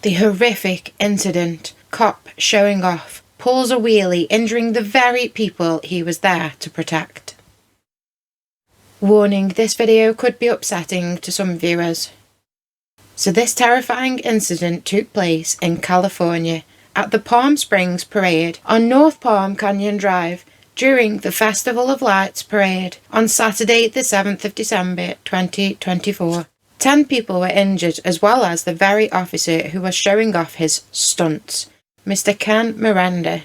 The horrific incident. Cop showing off. Pulls a wheelie, injuring the very people he was there to protect. Warning, this video could be upsetting to some viewers. So this terrifying incident took place in California at the Palm Springs Parade on North Palm Canyon Drive during the Festival of Lights Parade on Saturday the 7th of December 2024. 10 people were injured, as well as the very officer who was showing off his stunts, Mr. Ken Miranda.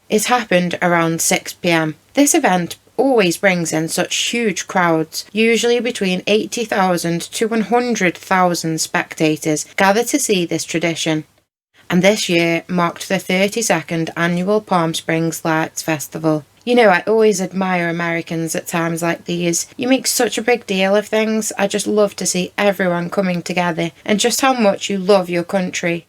It happened around 6 p.m. This event always brings in such huge crowds, usually between 80,000 to 100,000 spectators gather to see this tradition. And this year marked the 32nd annual Palm Springs Lights Festival. You know, I always admire Americans at times like these. You make such a big deal of things. I just love to see everyone coming together and just how much you love your country.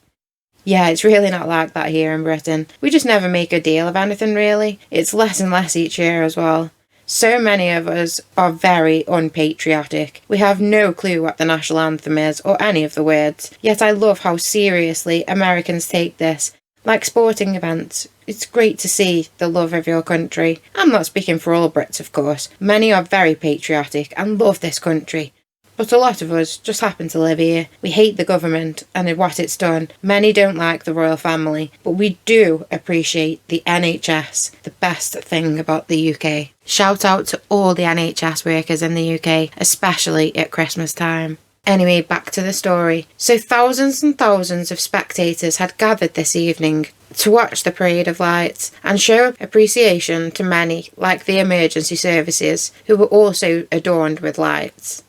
Yeah, it's really not like that here in Britain. We just never make a deal of anything really. It's less and less each year as well. So many of us are very unpatriotic. We have no clue what the national anthem is or any of the words. Yet I love how seriously Americans take this. Like sporting events, it's great to see the love of your country. I'm not speaking for all Brits, of course. Many are very patriotic and love this country. But a lot of us just happen to live here. We hate the government and what it's done. Many don't like the royal family, but we do appreciate the NHS, the best thing about the UK. Shout out to all the NHS workers in the UK, especially at Christmas time. Anyway, back to the story. So thousands and thousands of spectators had gathered this evening to watch the Parade of Lights and show appreciation to many, like the emergency services, who were also adorned with lights.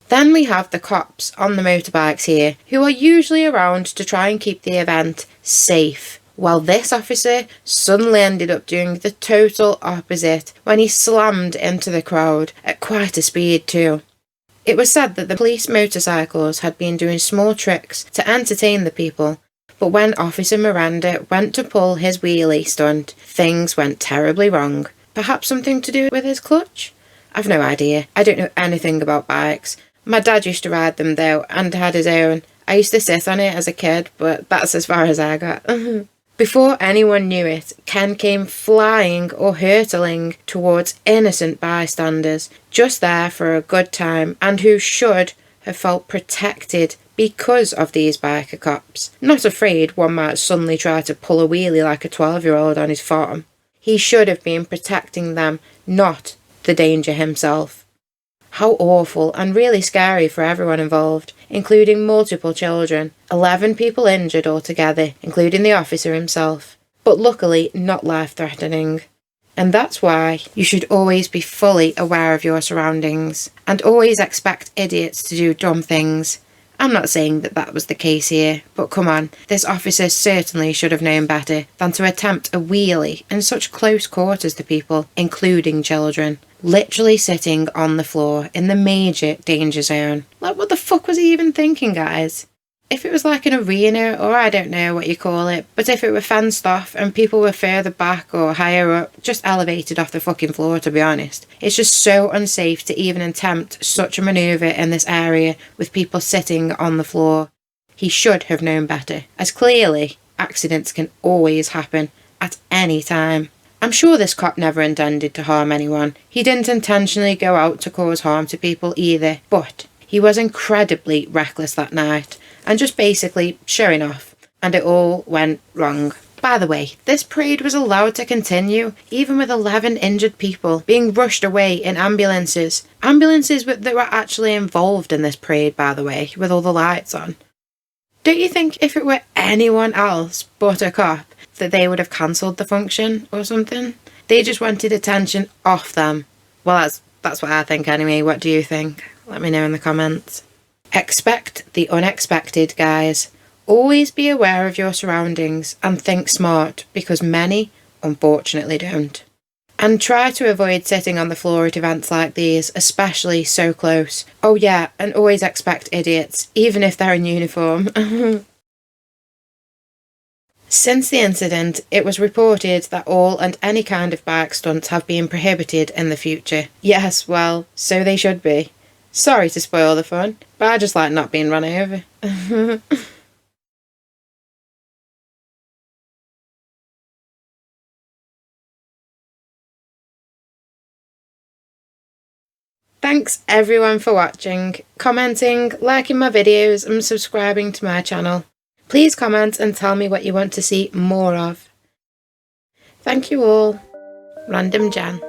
Then we have the cops on the motorbikes here, who are usually around to try and keep the event safe. Well, this officer suddenly ended up doing the total opposite when he slammed into the crowd at quite a speed too. It was said that the police motorcycles had been doing small tricks to entertain the people, but when Officer Miranda went to pull his wheelie stunt, things went terribly wrong. Perhaps something to do with his clutch? I've no idea. I don't know anything about bikes. My dad used to ride them though, and had his own. I used to sit on it as a kid, but that's as far as I got. Before anyone knew it, Ken came flying or hurtling towards innocent bystanders, just there for a good time, and who should have felt protected because of these biker cops. Not afraid one might suddenly try to pull a wheelie like a 12-year-old on his farm. He should have been protecting them, not the danger himself. How awful and really scary for everyone involved, including multiple children. 11 people injured altogether, including the officer himself. But luckily not life-threatening. And that's why you should always be fully aware of your surroundings, and always expect idiots to do dumb things. I'm not saying that that was the case here, but come on, this officer certainly should have known better than to attempt a wheelie in such close quarters to people, including children. Literally sitting on the floor in the major danger zone. Like, what the fuck was he even thinking, guys? If it was like an arena, or I don't know what you call it, but if it were fenced off and people were further back or higher up, just elevated off the fucking floor, to be honest. It's just so unsafe to even attempt such a manoeuvre in this area with people sitting on the floor. He should have known better, as clearly accidents can always happen at any time. I'm sure this cop never intended to harm anyone. He didn't intentionally go out to cause harm to people either, but he was incredibly reckless that night and just basically showing off, and it all went wrong. By the way, this parade was allowed to continue, even with 11 injured people being rushed away in ambulances. Ambulances that were actually involved in this parade, by the way, with all the lights on. Don't you think if it were anyone else but a cop, that they would have cancelled the function or something? They just wanted attention off them. Well, that's what I think anyway. What do you think? Let me know in the comments. Expect the unexpected, guys. Always be aware of your surroundings and think smart, because many, unfortunately, don't. And try to avoid sitting on the floor at events like these, especially so close. Oh yeah, and always expect idiots, even if they're in uniform. Since the incident, it was reported that all and any kind of bike stunts have been prohibited in the future. Yes, well, so they should be. Sorry to spoil the fun, but I just like not being run over. Thanks everyone for watching, commenting, liking my videos and subscribing to my channel. Please comment and tell me what you want to see more of. Thank you all. Random Jan.